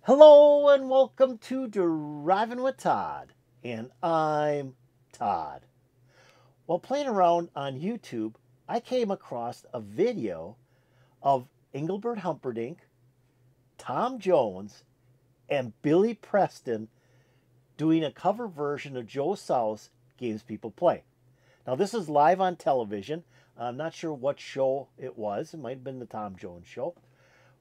Hello and welcome to Driving with Todd, and I'm Todd. While playing around on YouTube, I came across a video of Engelbert Humperdinck, Tom Jones, and Billy Preston doing a cover version of Joe South's Games People Play. Now this is live on television. I'm not sure what show it was. It might have been the Tom Jones show,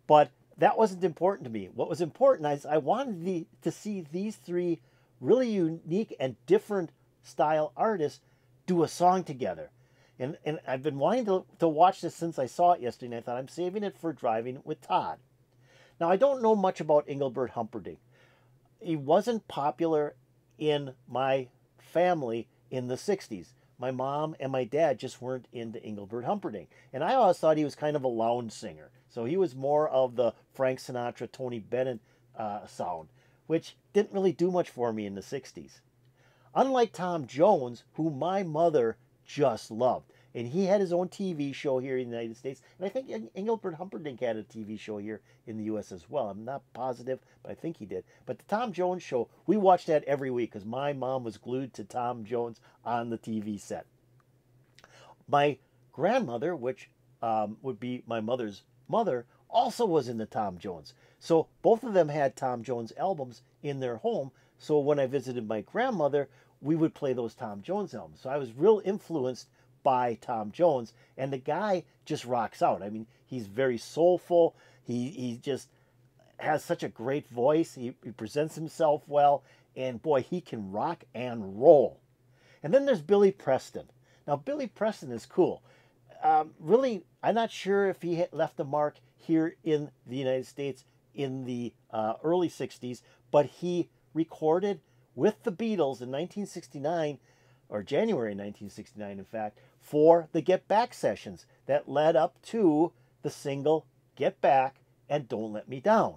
but that wasn't important to me. What was important is I wanted to see these three really unique and different style artists do a song together. And I've been wanting to watch this since I saw it yesterday, and I thought I'm saving it for Driving with Todd. Now, I don't know much about Engelbert Humperdinck. He wasn't popular in my family in the 60s. My mom and my dad just weren't into Engelbert Humperdinck. And I always thought he was kind of a lounge singer. So he was more of the Frank Sinatra, Tony Bennett sound, which didn't really do much for me in the 60s. Unlike Tom Jones, who my mother just loved. And he had his own TV show here in the United States. And I think Engelbert Humperdinck had a TV show here in the U.S. as well. I'm not positive, but I think he did. But the Tom Jones show, we watched that every week because my mom was glued to Tom Jones on the TV set. My grandmother, which would be my mother's mother, also was into Tom Jones. So both of them had Tom Jones albums in their home. So when I visited my grandmother, we would play those Tom Jones albums. So I was real influenced by Tom Jones, and the guy just rocks out. I mean, he's very soulful. He just has such a great voice. He presents himself well, and boy, he can rock and roll. And then there's Billy Preston. Now, Billy Preston is cool. Really, I'm not sure if he left a mark here in the United States in the early 60s, but he recorded with the Beatles in 1969, or January 1969, in fact, for the Get Back sessions that led up to the single Get Back and Don't Let Me Down.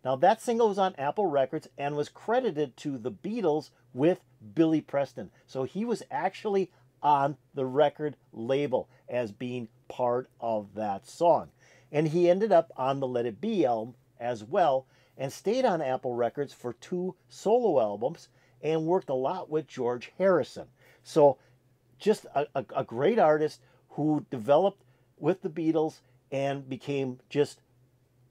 Now, that single was on Apple Records and was credited to the Beatles with Billy Preston. So he was actually on the record label as being part of that song. And he ended up on the Let It Be album as well and stayed on Apple Records for 2 solo albums and worked a lot with George Harrison. So just a great artist who developed with the Beatles and became just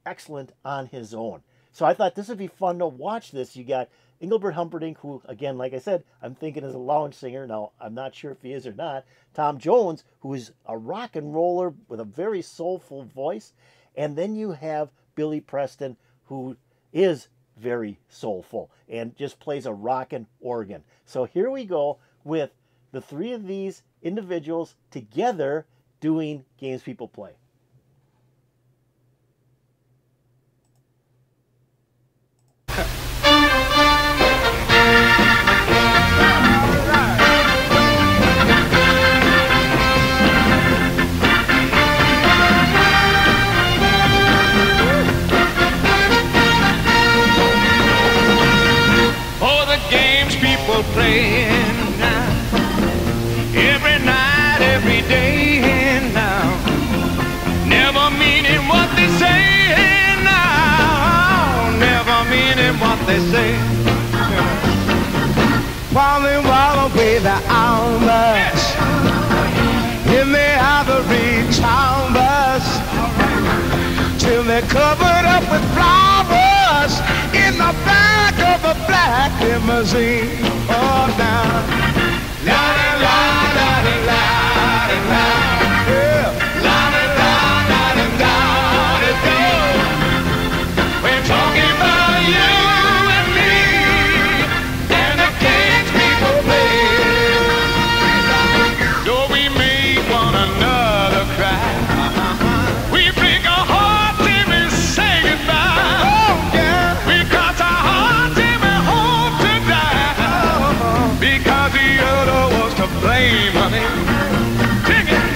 excellent on his own. So I thought this would be fun to watch this. You got Engelbert Humperdinck, who, again, like I said, I'm thinking is a lounge singer. Now, I'm not sure if he is or not. Tom Jones, who is a rock and roller with a very soulful voice. And then you have Billy Preston, who is very soulful and just plays a rockin' organ. So here we go with the three of these individuals together doing Games People Play. Oh, the games people playing now, every night, every day now, never meaning what they say now, never meaning what they say. While they while away the hours in the ivory towers, till they're covered up with flowers in the back of a black limousine. Oh, now, la la la la la la la, yeah, la la la la la la la la. We're talking about you and me and the games people play. Though we make one another cry, we break our hearts and we say goodbye. Oh, yeah. Because our hearts and we hope to die. Because the other was to blame, honey.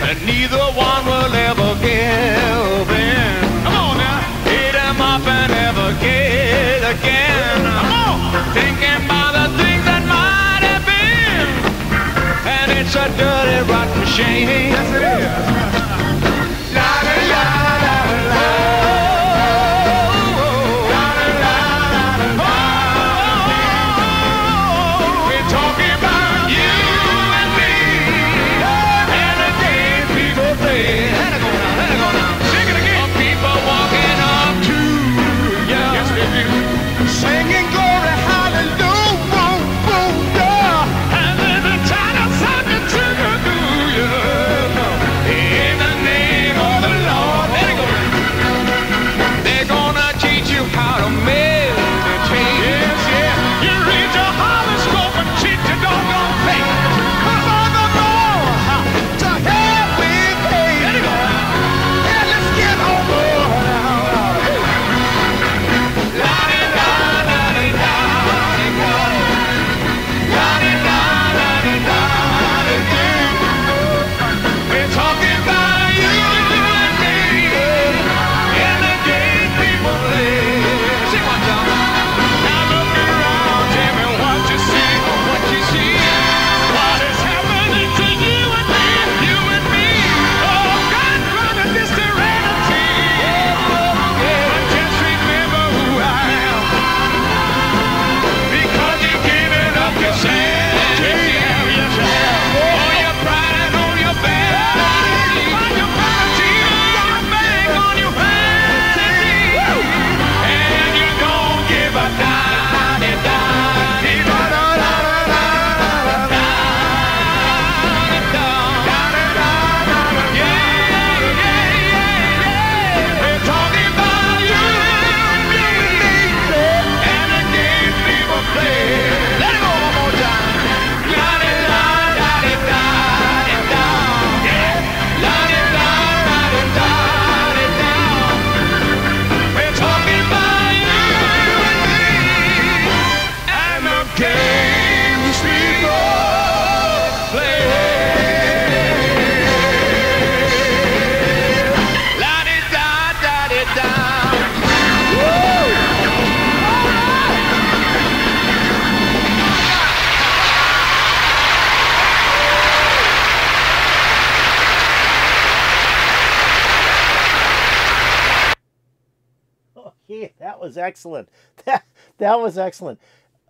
And neither one will ever give in. Come on now. Hit 'em up and never get again. Come on. Thinking about the things that might have been. And it's a dirty, rotten shame. Yes, it is. La la la la la. La la la la That was excellent. That was excellent.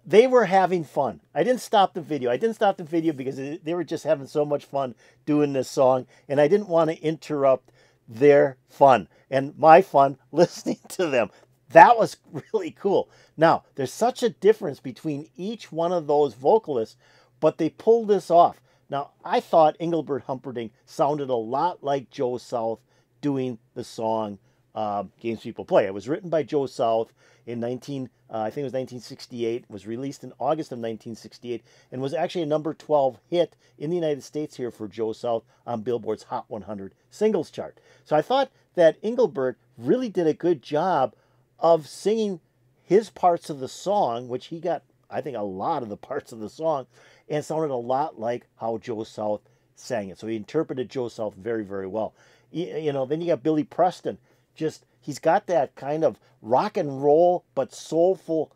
They were having fun. I didn't stop the video. I didn't stop the video because they were just having so much fun doing this song, and I didn't want to interrupt their fun and my fun listening to them. That was really cool. Now, there's such a difference between each one of those vocalists, but they pulled this off. Now, I thought Engelbert Humperdinck sounded a lot like Joe South doing the song Games People Play. It was written by Joe South in I think it was 1968. It was released in August of 1968 and was actually a number 12 hit in the United States here for Joe South on Billboard's Hot 100 singles chart. So I thought that Engelbert really did a good job of singing his parts of the song, which he got, I think, a lot of the parts of the song, and sounded a lot like how Joe South sang it. So he interpreted Joe South very, very well. You know, then you got Billy Preston. He's got that kind of rock and roll but soulful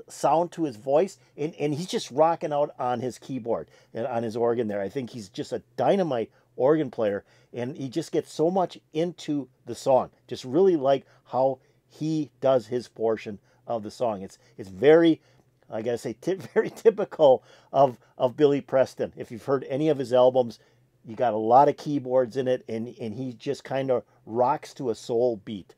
sound to his voice, and he's just rocking out on his keyboard and on his organ there. I think he's just a dynamite organ player, and he just gets so much into the song. Just really like how he does his portion of the song. It's very, I gotta say, very typical of Billy Preston. If you've heard any of his albums, you got a lot of keyboards in it, and he just kind of rocks to a soul beat.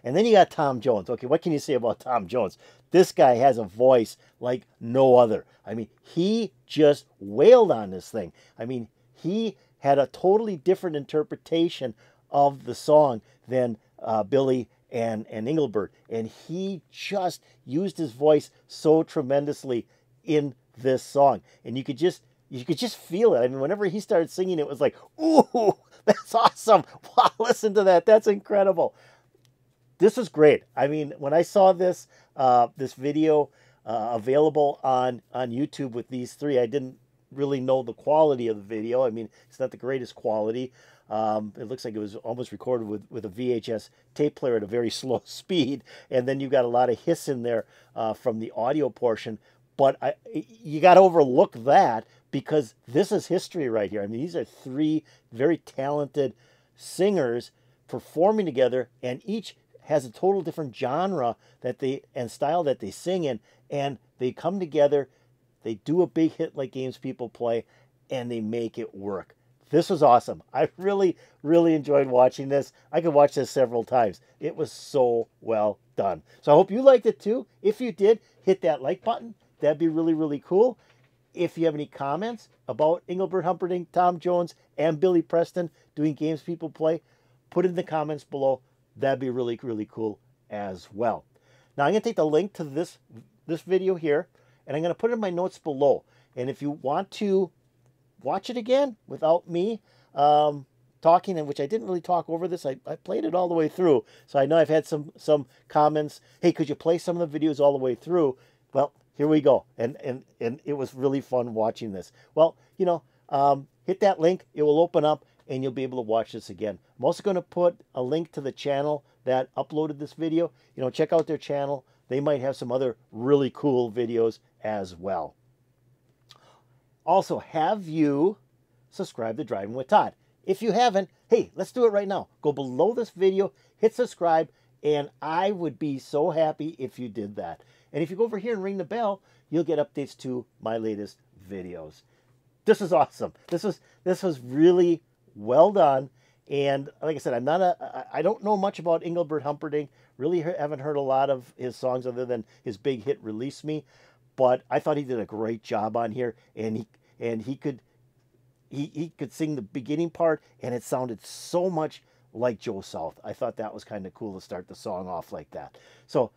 And then you got Tom Jones. Okay, what can you say about Tom Jones? This guy has a voice like no other. I mean, he just wailed on this thing. I mean, he had a totally different interpretation of the song than Billy and Engelbert. And he just used his voice so tremendously in this song. And you could just feel it. I mean, whenever he started singing, it was like, ooh, that's awesome. Wow, listen to that. That's incredible. This was great. I mean, when I saw this video available on YouTube with these three, I didn't really know the quality of the video. I mean, it's not the greatest quality. It looks like it was almost recorded with a VHS tape player at a very slow speed. And then you got a lot of hiss in there from the audio portion. But you got to overlook that, because this is history right here. I mean, these are three very talented singers performing together, and each has a total different genre and style that they sing in, and they come together, they do a big hit like Games People Play, and they make it work. This was awesome. I really, really enjoyed watching this. I could watch this several times. It was so well done. So I hope you liked it too. If you did, hit that like button. That'd be really, really cool. If you have any comments about Engelbert Humperdinck, Tom Jones, and Billy Preston doing Games People Play, put it in the comments below. That'd be really, really cool as well. Now, I'm going to take the link to this video here, and I'm going to put it in my notes below. And if you want to watch it again without me talking, in which I didn't really talk over this, I played it all the way through. So I know I've had some comments, hey, could you play some of the videos all the way through? Well, here we go. And it was really fun watching this. Well, you know, hit that link. It will open up, and you'll be able to watch this again. I'm also going to put a link to the channel that uploaded this video. You know, check out their channel. They might have some other really cool videos as well. Also, have you subscribed to Driving with Todd? If you haven't, hey, let's do it right now. Go below this video, hit subscribe, and I would be so happy if you did that. And if you go over here and ring the bell, you'll get updates to my latest videos. This is awesome. This was really well done. And like I said, I don't know much about Engelbert Humperdinck. Really haven't heard a lot of his songs other than his big hit "Release Me." But I thought he did a great job on here, and he could sing the beginning part, and it sounded so much like Joe South. I thought that was kind of cool to start the song off like that. So,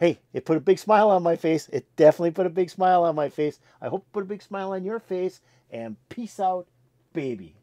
hey, it put a big smile on my face. It definitely put a big smile on my face. I hope it put a big smile on your face. And peace out, baby.